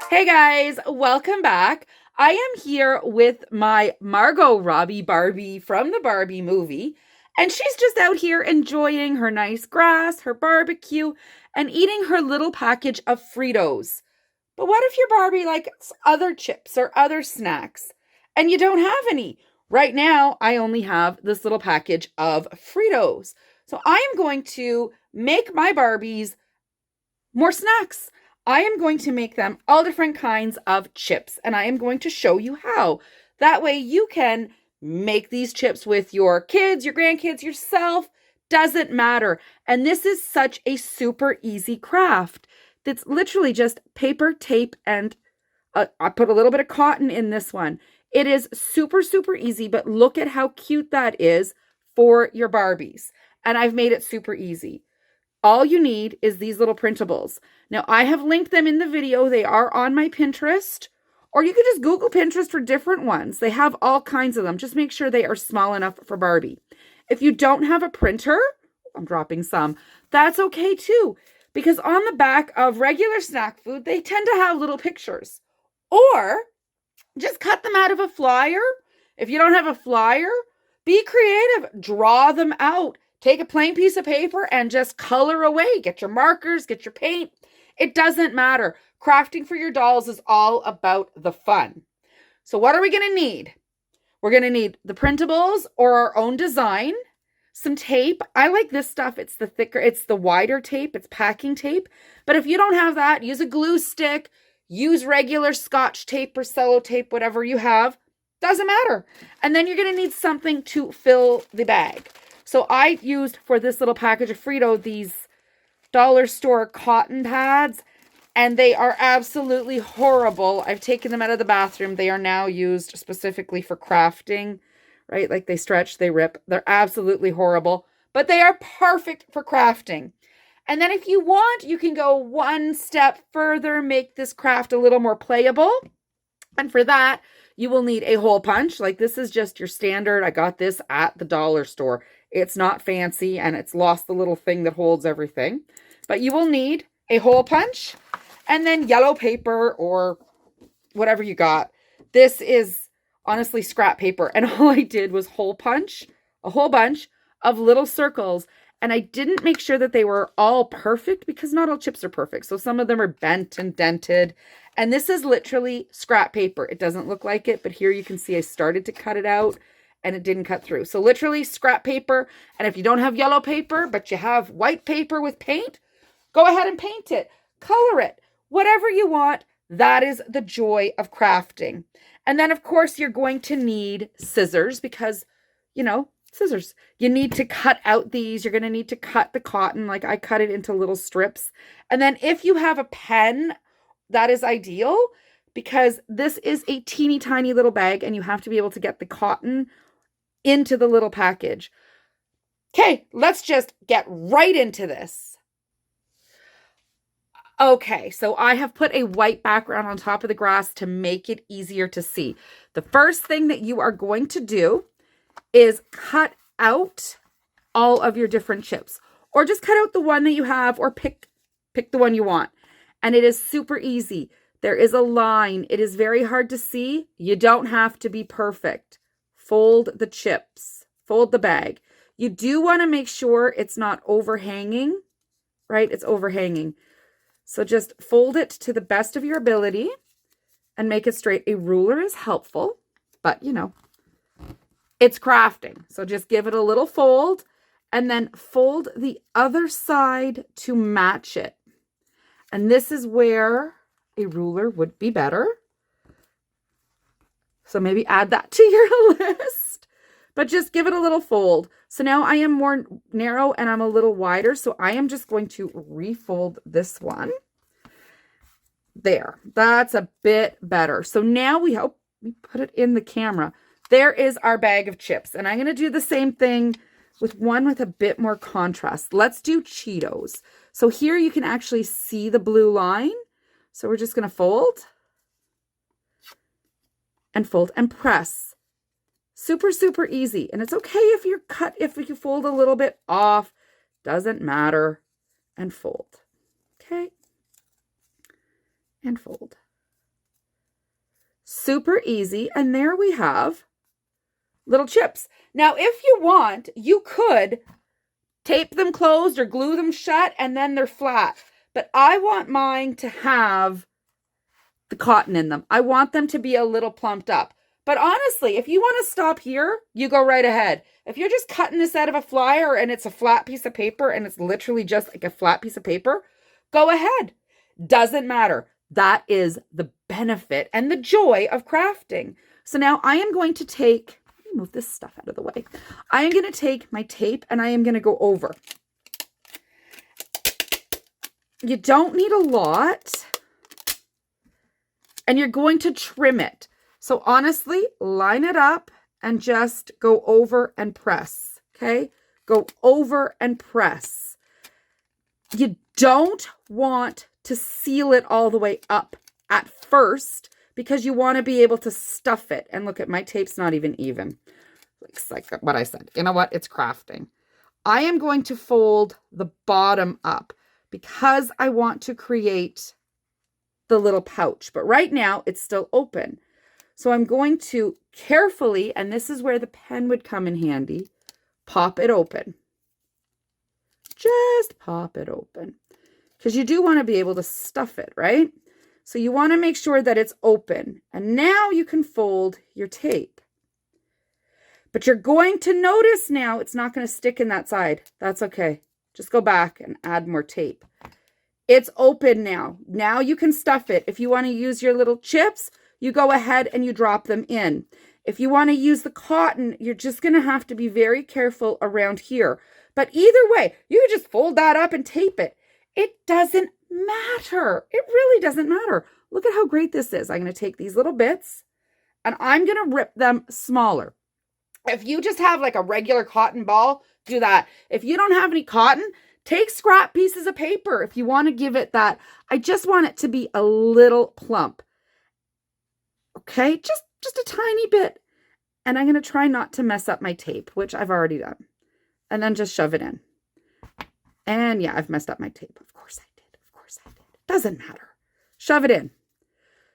Hey guys, welcome back. I am here with my Margot Robbie Barbie from the Barbie movie, and she's just out here enjoying her nice grass, her barbecue, and eating her little package of Fritos. But what if your Barbie likes other chips or other snacks and you don't have any? Right now, I only have this little package of Fritos. So I am going to make my Barbies more snacks. I am going to make them all different kinds of chips, and I am going to show you how. That way you can make these chips with your kids, your grandkids, yourself. Doesn't matter. And this is such a super easy craft. It's literally just paper, tape, and I put a little bit of cotton in this one. It is super, super easy, but look at how cute that is for your Barbies. And I've made it super easy. All you need is these little printables. Now, I have linked them in the video. They are on my Pinterest, or you could just Google Pinterest for different ones. They have all kinds of them. Just make sure they are small enough for Barbie. If you don't have a printer, I'm dropping some, that's okay too, because on the back of regular snack food, they tend to have little pictures. Or just cut them out of a flyer. If you don't have a flyer, be creative. Draw them out. Take a plain piece of paper and just color away. Get your markers, get your paint. It doesn't matter. Crafting for your dolls is all about the fun. So what are we going to need? We're going to need the printables or our own design, some tape. I like this stuff. It's the thicker, it's the wider tape. It's packing tape. But if you don't have that, use a glue stick, use regular Scotch tape or cello tape, whatever you have. Doesn't matter. And then you're going to need something to fill the bag. So I used for this little package of Frito these dollar store cotton pads, and they are absolutely horrible. I've taken them out of the bathroom. They are now used specifically for crafting, right? Like they stretch, they rip. They're absolutely horrible, but they are perfect for crafting. And then if you want, you can go one step further, make this craft a little more playable. And for that, you will need a hole punch. Like this is just your standard. I got this at the dollar store. It's not fancy and it's lost the little thing that holds everything. But you will need a hole punch and then yellow paper or whatever you got. This is honestly scrap paper. And all I did was hole punch a whole bunch of little circles. And I didn't make sure that they were all perfect because not all chips are perfect. So some of them are bent and dented. And this is literally scrap paper. It doesn't look like it, but here you can see I started to cut it out and it didn't cut through. So literally scrap paper. And if you don't have yellow paper, but you have white paper with paint, go ahead and paint it, color it, whatever you want. That is the joy of crafting. And then of course you're going to need scissors because, scissors. You need to cut out these. You're going to need to cut the cotton. Like I cut it into little strips. And then if you have a pen, that is ideal because this is a teeny tiny little bag and you have to be able to get the cotton into the little package. Okay, let's just get right into this. Okay, so I have put a white background on top of the grass to make it easier to see. The first thing that you are going to do is cut out all of your different chips or just cut out the one that you have or pick the one you want. And it is super easy. There is a line. It is very hard to see. You don't have to be perfect. Fold the chips. Fold the bag. You do want to make sure it's not overhanging, right? It's overhanging. So just fold it to the best of your ability and make it straight. A ruler is helpful, but it's crafting. So just give it a little fold and then fold the other side to match it. And this is where a ruler would be better. So maybe add that to your list, but just give it a little fold. So now I am more narrow and I'm a little wider. So I am just going to refold this one. There, that's a bit better. So now we put it in the camera. There is our bag of chips. And I'm going to do the same thing with one with a bit more contrast. Let's do Cheetos. So here you can actually see the blue line. So we're just going to fold and press. Super, super easy. And it's okay if you fold a little bit off, doesn't matter. And fold. Okay. And fold. Super easy. And there we have little chips. Now, if you want, you could tape them closed or glue them shut and then they're flat. But I want mine to have the cotton in them. I want them to be a little plumped up. But honestly, if you want to stop here, you go right ahead. If you're just cutting this out of a flyer and it's a flat piece of paper and it's literally just like a flat piece of paper, go ahead. Doesn't matter. That is the benefit and the joy of crafting. So now I am going to take, let me move this stuff out of the way. I am going to take my tape and I am going to go over. You don't need a lot. And you're going to trim it. So honestly, line it up and just go over and press, okay? Go over and press. You don't want to seal it all the way up at first because you want to be able to stuff it. And look at my tape's not even even. It's like what I said. You know what? It's crafting. I am going to fold the bottom up because I want to create the little pouch. But right now it's still open. So I'm going to carefully, and this is where the pen would come in handy, pop it open. Just pop it open. Because you do want to be able to stuff it, right? So you want to make sure that it's open. And now you can fold your tape. But you're going to notice now it's not going to stick in that side. That's okay. Just go back and add more tape. It's open now. Now you can stuff it. If you want to use your little chips, you go ahead and you drop them in. If you want to use the cotton, you're just going to have to be very careful around here. But either way, you can just fold that up and tape it. It doesn't matter. It really doesn't matter. Look at how great this is. I'm going to take these little bits and I'm going to rip them smaller. If you just have like a regular cotton ball, do that. If you don't have any cotton, take scrap pieces of paper if you want to give it that. I just want it to be a little plump. Okay, just a tiny bit. And I'm going to try not to mess up my tape, which I've already done. And then just shove it in. And yeah, I've messed up my tape. Of course I did. Of course I did. Doesn't matter. Shove it in.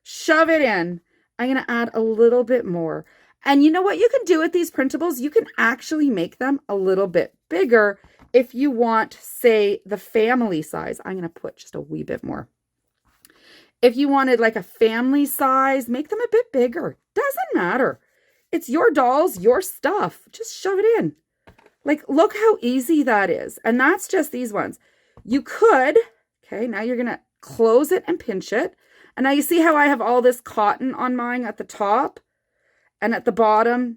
Shove it in. I'm going to add a little bit more. And you know what you can do with these printables? You can actually make them a little bit bigger if you want, say, the family size. I'm going to put just a wee bit more. If you wanted like a family size, make them a bit bigger. Doesn't matter. It's your dolls, your stuff. Just shove it in. Like, look how easy that is. And that's just these ones. You could, okay, now you're going to close it and pinch it. And now you see how I have all this cotton on mine at the top and at the bottom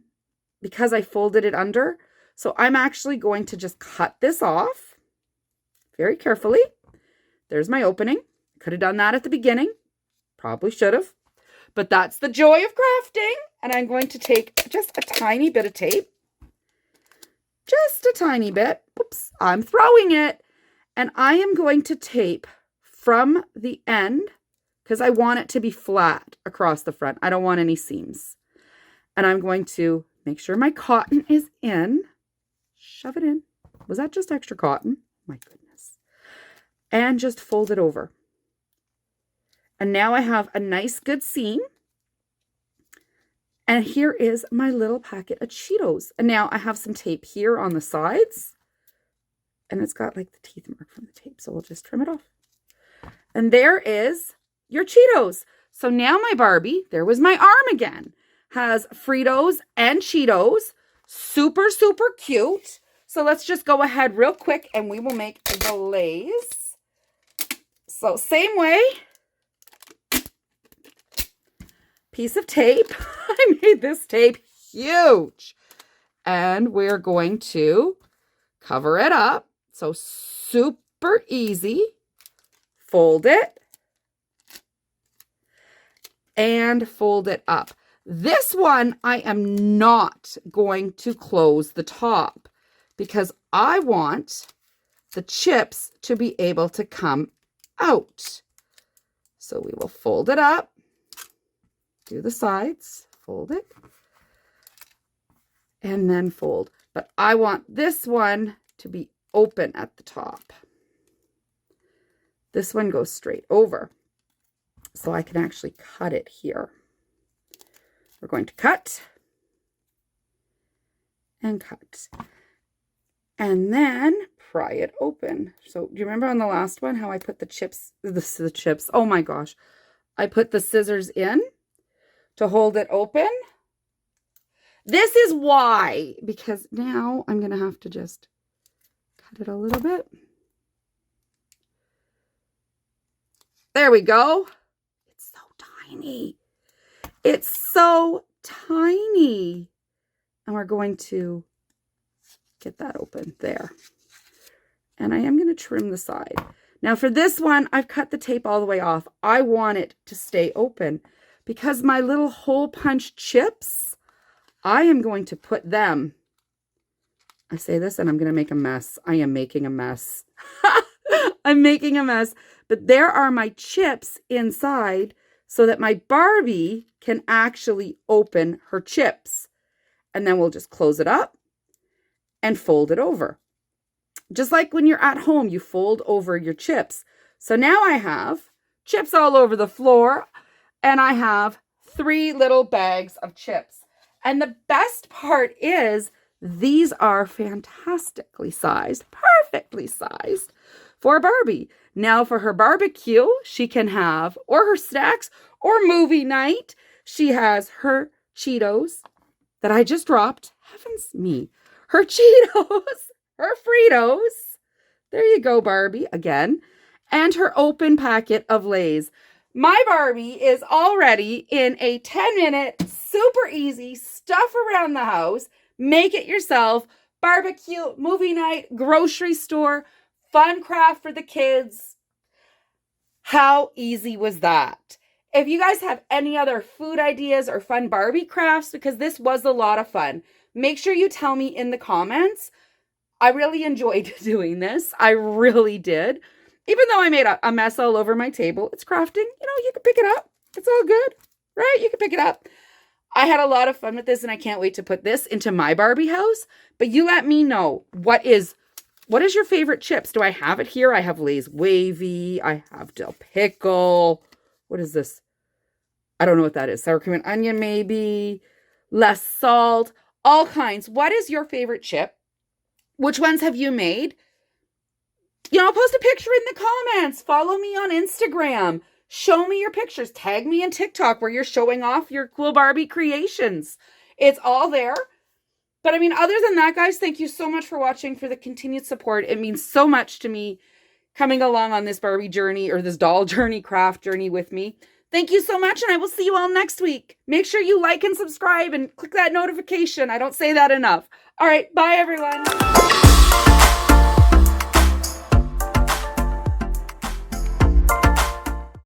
because I folded it under. So I'm actually going to just cut this off very carefully. There's my opening. Could have done that at the beginning. Probably should have. But that's the joy of crafting. And I'm going to take just a tiny bit of tape. Just a tiny bit. Oops, I'm throwing it. And I am going to tape from the end because I want it to be flat across the front. I don't want any seams. And I'm going to make sure my cotton is in. Shove it in. Was that just extra cotton? My goodness. And just fold it over. And now I have a nice good seam. And here is my little packet of Cheetos. And now I have some tape here on the sides. And it's got like the teeth mark from the tape. So we'll just trim it off. And there is your Cheetos. So now my Barbie, there was my arm again, has Fritos and Cheetos. Super, super cute. So let's just go ahead real quick and we will make the Lays. So same way. Piece of tape. I made this tape huge. And we're going to cover it up. So super easy. Fold it. And fold it up. This one, I am not going to close the top because I want the chips to be able to come out. So we will fold it up. Do the sides, fold it, and then fold. But I want this one to be open at the top. This one goes straight over. So I can actually cut it here. we're going to cut and cut. And then pry it open. So do you remember on the last one how I put the chips, oh my gosh. I put the scissors in to hold it open. This is why, because now I'm going to have to just cut it a little bit. There we go. It's so tiny. It's so tiny. And we're going to get that open there. And I am going to trim the side. Now for this one, I've cut the tape all the way off. I want it to stay open because my little hole punch chips, I am going to put them. I say this and I'm going to make a mess. I am making a mess. I'm making a mess. But there are my chips inside so that my Barbie can actually open her chips. And then we'll just close it up and fold it over. Just like when you're at home, you fold over your chips. So now I have chips all over the floor and I have 3 little bags of chips. And the best part is these are fantastically sized, perfectly sized for Barbie. Now for her barbecue, she can have, or her snacks, or movie night, she has her Cheetos that I just dropped. Heavens me. Her Cheetos, her Fritos. There you go, Barbie, again. And her open packet of Lay's. My Barbie is already in a 10-minute, super easy, stuff around the house, make it yourself, barbecue, movie night, grocery store, fun craft for the kids. How easy was that? If you guys have any other food ideas or fun Barbie crafts, because this was a lot of fun, make sure you tell me in the comments. I really enjoyed doing this. I really did. Even though I made a mess all over my table, it's crafting. You know, you can pick it up. It's all good, right? You can pick it up. I had a lot of fun with this, and I can't wait to put this into my Barbie house. But you let me know, what is your favorite chips? Do I have it here? I have Lay's Wavy. I have Dill Pickle. What is this? I don't know what that is. Sour cream and onion, maybe. Less salt. All kinds. What is your favorite chip? Which ones have you made? You know, post a picture in the comments. Follow me on Instagram. Show me your pictures. Tag me in TikTok where you're showing off your cool Barbie creations. It's all there. But I mean, other than that, guys, thank you so much for watching, for the continued support. It means so much to me coming along on this Barbie journey, or this doll journey, craft journey with me. Thank you so much, and I will see you all next week. Make sure you like and subscribe and click that notification. I don't say that enough. All right, bye, everyone.